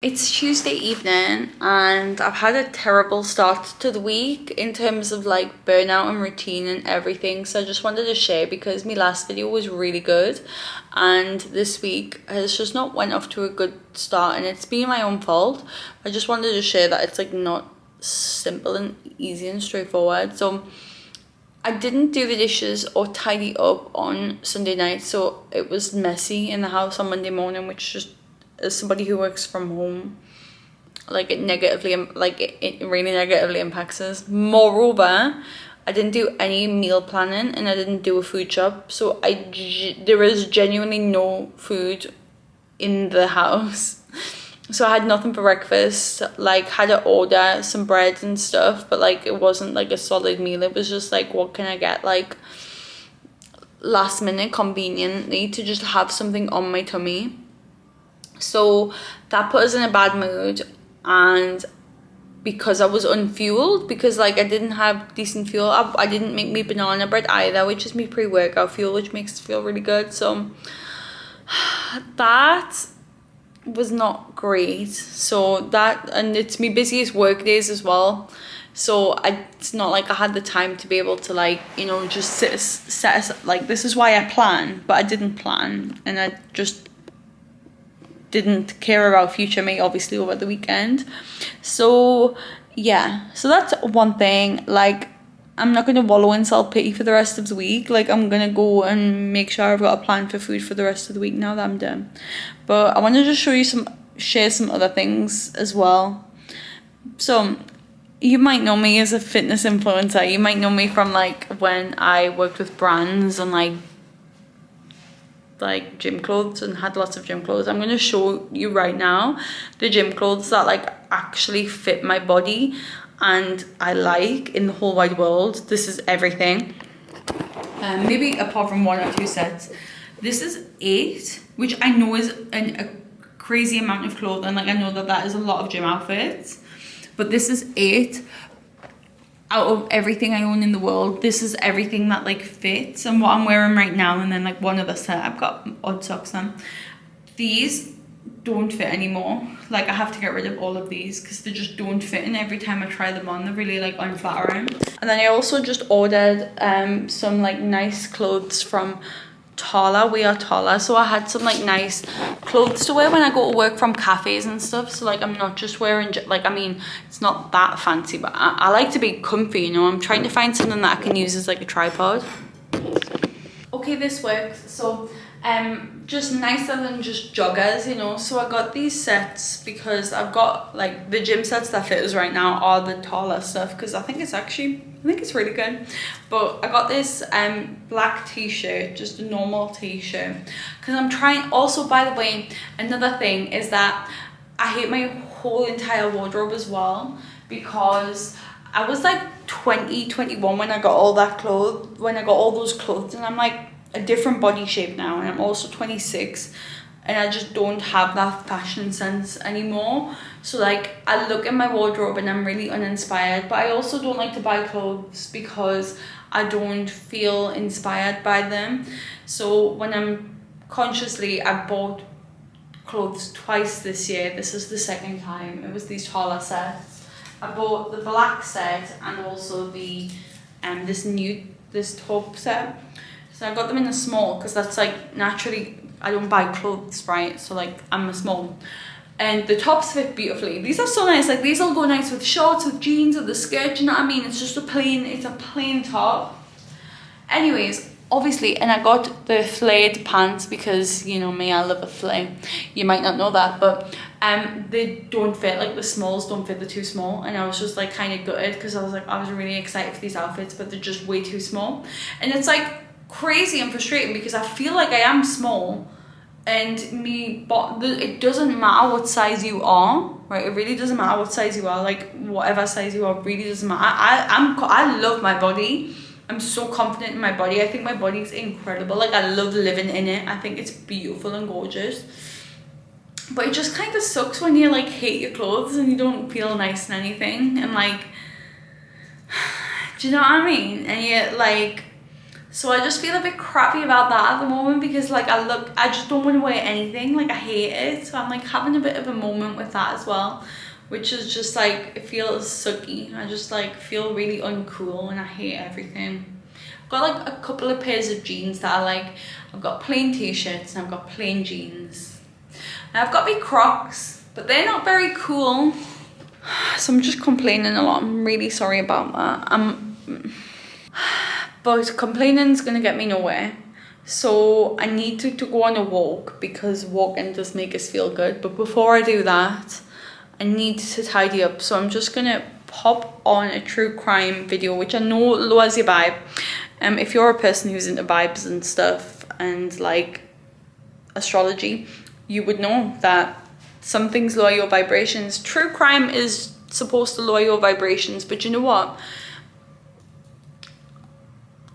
It's Tuesday evening and I've had a terrible start to the week in terms of like burnout and routine and everything. So I just wanted to share because my last video was really good and this week has just not went off to a good start and it's been my own fault. I just wanted to share that it's like not simple and easy and straightforward. So I didn't do the dishes or tidy up on Sunday night, so it was messy in the house on Monday morning, which just as somebody who works from home, like it really negatively impacts us. Moreover, I didn't do any meal planning and I didn't do a food shop, so there is genuinely no food in the house. So I had nothing for breakfast, like had to order some bread and stuff, but like it wasn't like a solid meal. It was just like, what can I get like last minute conveniently to just have something on my tummy. So that put us in a bad mood, and because I was unfueled, because like I didn't have decent fuel, I didn't make me banana bread either, which is me pre-workout fuel, which makes us feel really good. So that was not great. So that, and it's my busiest work days as well, so it's not like I had the time to be able to like, you know, just set like, this is why I plan, but I didn't plan and I just didn't care about future me obviously over the weekend. So yeah, so that's one thing. Like, I'm not going to wallow in self-pity for the rest of the week. Like, I'm going to go and make sure I've got a plan for food for the rest of the week now that I'm done. But I want to just share some other things as well. So you might know me as a fitness influencer. You might know me from like when I worked with brands and like gym clothes and had lots of gym clothes. I'm going to show you right now the gym clothes that like actually fit my body and I like in the whole wide world. This is everything, maybe apart from 1 or 2 sets. This is 8, which I know is a crazy amount of clothing. Like, I know that is a lot of gym outfits, but this is 8 out of everything I own in the world. This is everything that like fits and what I'm wearing right now, and then like one other set. I've got odd socks on. These don't fit anymore. Like, I have to get rid of all of these because they just don't fit, and every time I try them on they're really like unflattering. And then I also just ordered some like nice clothes from Tala. We are Tala, so I had some like nice clothes to wear when I go to work from cafes and stuff. So like, I'm not just wearing like, I mean, it's not that fancy, but I like to be comfy, you know. I'm trying to find something that I can use as like a tripod. Okay, this works. So just nicer than just joggers, you know. So I got these sets because I've got like the gym sets that fit us right now are the taller stuff, because I think it's really good. But I got this black t-shirt, just a normal t-shirt, because I'm trying. Also, by the way, another thing is that I hate my whole entire wardrobe as well, because I was like 20, 21 when I got all those clothes, and I'm like a different body shape now, and I'm also 26, and I just don't have that fashion sense anymore. So like, I look at my wardrobe and I'm really uninspired, but I also don't like to buy clothes because I don't feel inspired by them. So when I bought clothes twice this year. This is the second time. It was these taller sets. I bought the black set and also the this top set. So I got them in a small because that's like, naturally I don't buy clothes, right? So like, I'm a small. And the tops fit beautifully. These are so nice. Like, these all go nice with shorts, with jeans, with the skirt, you know what I mean? It's just a plain top. Anyways, obviously, and I got the flared pants because, you know me, I love a flare. You might not know that, but they don't fit. Like, the smalls don't fit, they're too small. And I was just like kind of gutted because I was really excited for these outfits, but they're just way too small. And it's like crazy and frustrating because I feel like I am small, and it doesn't matter what size you are, right? It really doesn't matter what size you are. Like, whatever size you are really doesn't matter. I love my body. I'm so confident in my body. I think my body is incredible. Like, I love living in it. I think it's beautiful and gorgeous. But it just kind of sucks when you like hate your clothes and you don't feel nice in anything, and like, do you know what I mean? And you like, So I just feel a bit crappy about that at the moment, because like I just don't want to wear anything, like I hate it. So I'm like having a bit of a moment with that as well, which is just like, it feels sucky. I just like feel really uncool and I hate everything. I've got like a couple of pairs of jeans that I like. I've got plain t-shirts and I've got plain jeans. And I've got me Crocs, but they're not very cool. So I'm just complaining a lot. I'm really sorry about that. But complaining's gonna get me nowhere. So I need to go on a walk, because walking does make us feel good. But before I do that, I need to tidy up. So I'm just gonna pop on a true crime video, which I know lowers your vibe. If you're a person who's into vibes and stuff and like astrology, you would know that some things lower your vibrations. True crime is supposed to lower your vibrations, but you know what?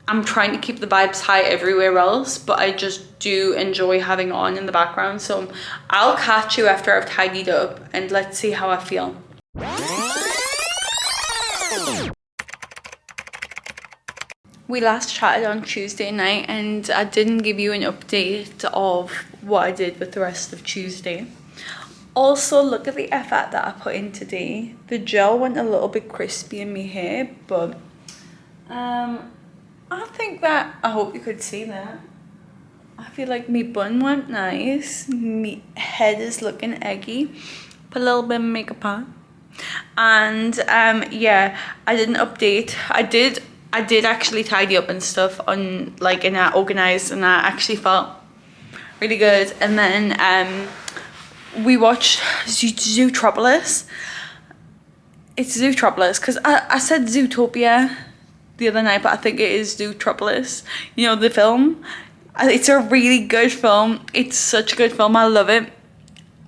I'm trying to keep the vibes high everywhere else, but I just do enjoy having on in the background. So I'll catch you after I've tidied up and let's see how I feel. We last chatted on Tuesday night and I didn't give you an update of what I did with the rest of Tuesday. Also, look at the effort that I put in today. The gel went a little bit crispy in my hair, but I think that, I hope you could see that. I feel like my bun went nice. My head is looking eggy. Put a little bit of makeup on. And yeah, I didn't update. I did actually tidy up and stuff on like, and I organized, and I actually felt really good. And then we watched Zootropolis. It's Zootropolis, because I said Zootopia the other night, but I think it is Zootropolis. You know, the film. It's a really good film. It's such a good film. I love it.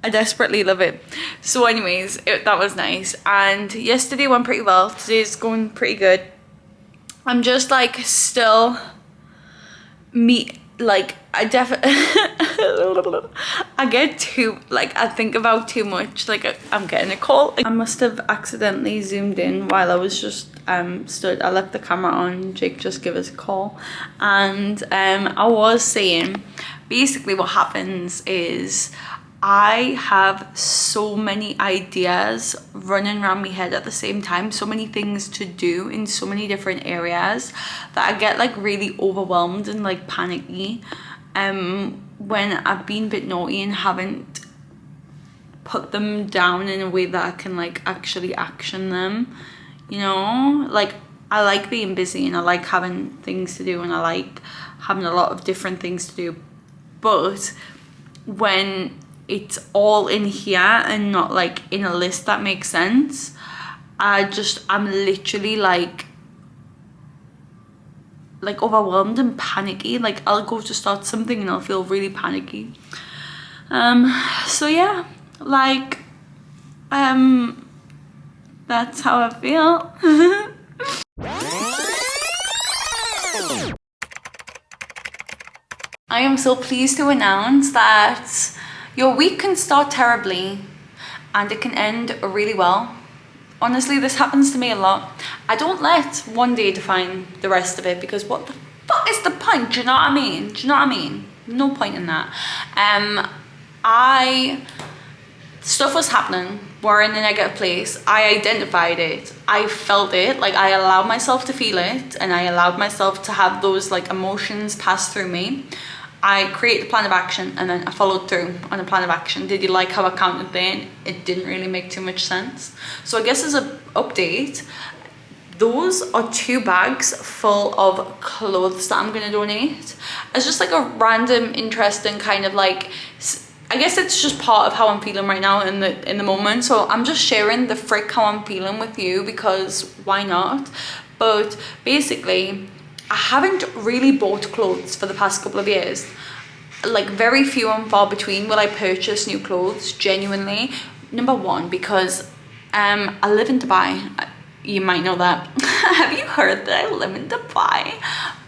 I desperately love it. So anyways, that was nice. And yesterday went pretty well. Today's going pretty good. I'm just like still like I definitely I get too, like, I think about too much. Like I'm getting a call. I must have accidentally zoomed in while I was just stood. I left the camera on. Jake just gave us a call, and I was saying basically what happens is I have so many ideas running around my head at the same time, so many things to do in so many different areas, that I get like really overwhelmed and like panicky when I've been a bit naughty and haven't put them down in a way that I can like actually action them, you know? Like I like being busy and I like having things to do and I like having a lot of different things to do, but when it's all in here and not like in a list that makes sense, I'm literally like overwhelmed and panicky. Like I'll go to start something and I'll feel really panicky. So yeah, like that's how I feel. I am so pleased to announce that your week can start terribly and it can end really well. Honestly, this happens to me a lot. I don't let one day define the rest of it, because what the fuck is the point? Do you know what I mean? Do you know what I mean? No point in that. Stuff was happening. We're in a negative place. I identified it. I felt it. Like I allowed myself to feel it, and I allowed myself to have those like emotions pass through me. I created a plan of action and then I followed through on a plan of action. Did you like how I counted then? It didn't really make too much sense. So I guess as an update, those are 2 bags full of clothes that I'm going to donate. It's just like a random, interesting kind of like, I guess it's just part of how I'm feeling right now in the moment. So I'm just sharing the frick how I'm feeling with you, because why not? But basically, I haven't really bought clothes for the past couple of years. Like very few and far between will I purchase new clothes, genuinely. Number one, because I live in Dubai. You might know that. Have you heard that I live in Dubai?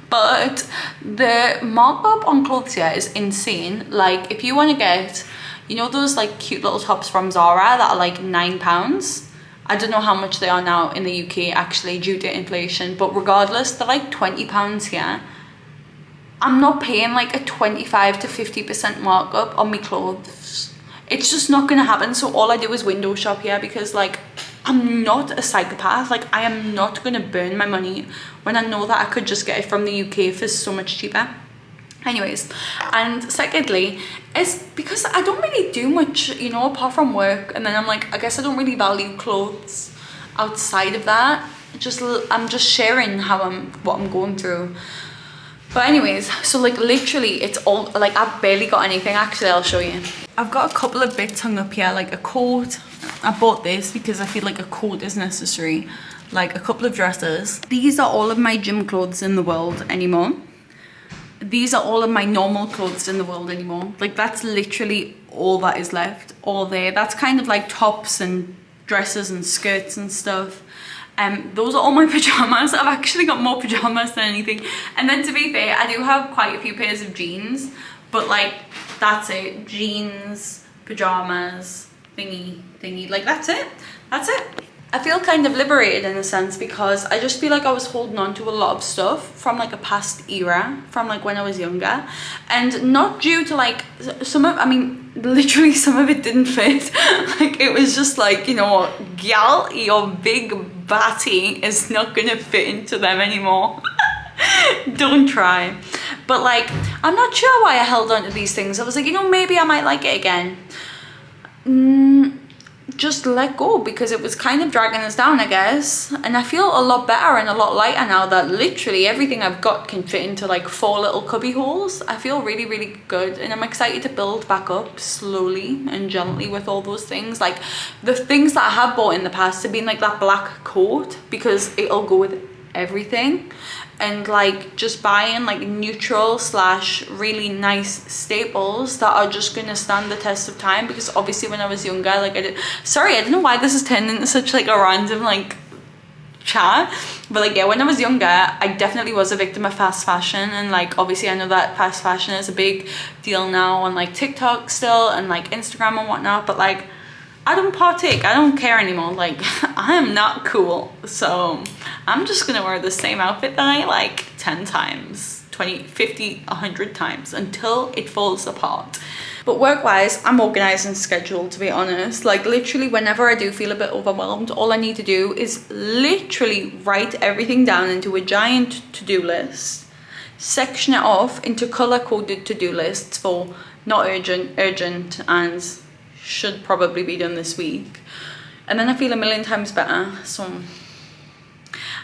But the markup on clothes here is insane. Like if you want to get, you know, those like cute little tops from Zara that are like £9. I don't know how much they are now in the UK actually due to inflation, but regardless, they're like £20 here. I'm not paying like a 25 to 50% markup on my clothes. It's just not gonna happen. So all I do is window shop here, because like I'm not a psychopath. Like I am not gonna burn my money when I know that I could just get it from the UK for so much cheaper. Anyways, and secondly, is because I don't really do much, you know, apart from work, and then I'm like, I guess I don't really value clothes outside of that. I'm just sharing what I'm going through. But anyways, so like literally it's all like, I've barely got anything. Actually, I'll show you. I've got a couple of bits hung up here, like a coat. I bought this because I feel like a coat is necessary. Like a couple of dresses. These are all of my gym clothes in the world anymore. These are all of my normal clothes in the world anymore. Like that's literally all that is left, all there. That's kind of like tops and dresses and skirts and stuff. Those are all my pajamas. I've actually got more pajamas than anything. And then to be fair, I do have quite a few pairs of jeans, but like that's it. Jeans, pajamas, thingy, like that's it. I feel kind of liberated in a sense, because I just feel like I was holding on to a lot of stuff from like a past era, from like when I was younger, and not due to like literally some of it didn't fit. Like it was just like, you know, gal, your big batty is not gonna fit into them anymore. Don't try. But like, I'm not sure why I held on to these things. I was like, you know, maybe I might like it again. Just let go, because it was kind of dragging us down, I guess. And I feel a lot better and a lot lighter now that literally everything I've got can fit into like 4 little cubby holes. I feel really, really good, and I'm excited to build back up slowly and gently with all those things. Like the things that I have bought in the past have been like that black coat, because it'll go with everything, and like just buying like neutral / really nice staples that are just gonna stand the test of time. Because obviously when I was younger, like I don't know why this is turning into such like a random like chat, but like yeah, when I was younger I definitely was a victim of fast fashion, and like obviously I know that fast fashion is a big deal now on like TikTok still, and like Instagram and whatnot, but like I don't partake. I don't care anymore. Like I am not cool, so I'm just gonna wear the same outfit that I like 10 times, 20, 50, 100 times until it falls apart. But work-wise, I'm organized and scheduled, to be honest. Like literally whenever I do feel a bit overwhelmed, all I need to do is literally write everything down into a giant to-do list, section it off into color-coded to-do lists for not urgent, urgent, and should probably be done this week. And then I feel a million times better. So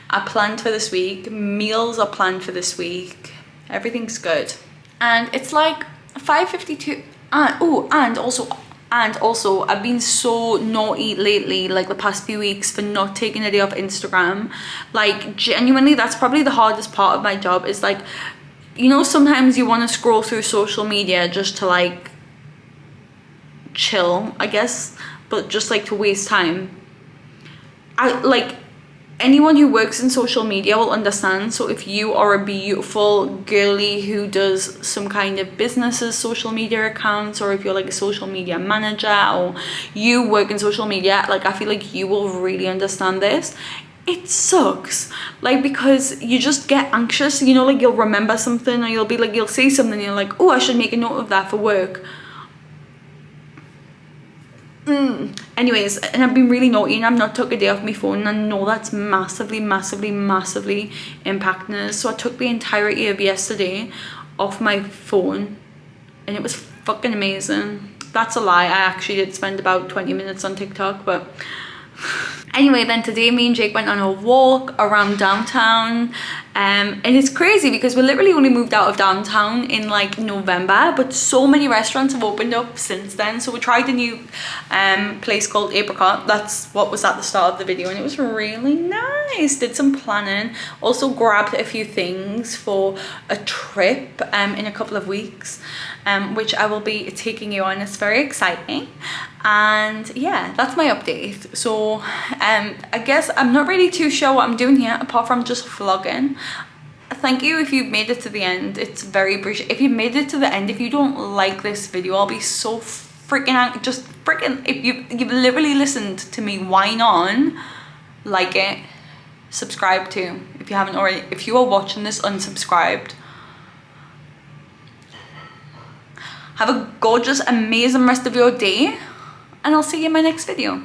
I planned for this week, meals are planned for this week, everything's good. And it's like 5:52. And also I've been so naughty lately, like the past few weeks, for not taking a day off Instagram. Like genuinely, that's probably the hardest part of my job, is like, you know, sometimes you want to scroll through social media just to like chill, I guess, but just like to waste time. I like, anyone who works in social media will understand. So if you are a beautiful girly who does some kind of business's social media accounts, or if you're like a social media manager, or you work in social media, like I feel like you will really understand this. It sucks, like, because you just get anxious, you know, like you'll remember something, or you'll be like, you'll say something and you're like, oh, I should make a note of that for work. Anyways, and I've been really naughty and I've not took a day off my phone, and I know that's massively impacting us. So I took the entirety of yesterday off my phone, and it was fucking amazing. That's a lie, I actually did spend about 20 minutes on TikTok, but anyway, then today me and Jake went on a walk around downtown, and it's crazy because we literally only moved out of downtown in like November, but so many restaurants have opened up since then. So we tried a new place called Apricot. That's what was at the start of the video, and it was really nice. Did some planning, also grabbed a few things for a trip in a couple of weeks, which I will be taking you on. It's very exciting. And yeah, that's my update. So I guess I'm not really too sure what I'm doing here apart from just vlogging. Thank you if you've made it to the end. It's very appreciated. If you made it to the end, if you don't like this video, I'll be so freaking out. Just freaking, if you've literally listened to me whine on, like it, subscribe too if you haven't already. If you are watching this unsubscribed, Have a gorgeous, amazing rest of your day, and I'll see you in my next video.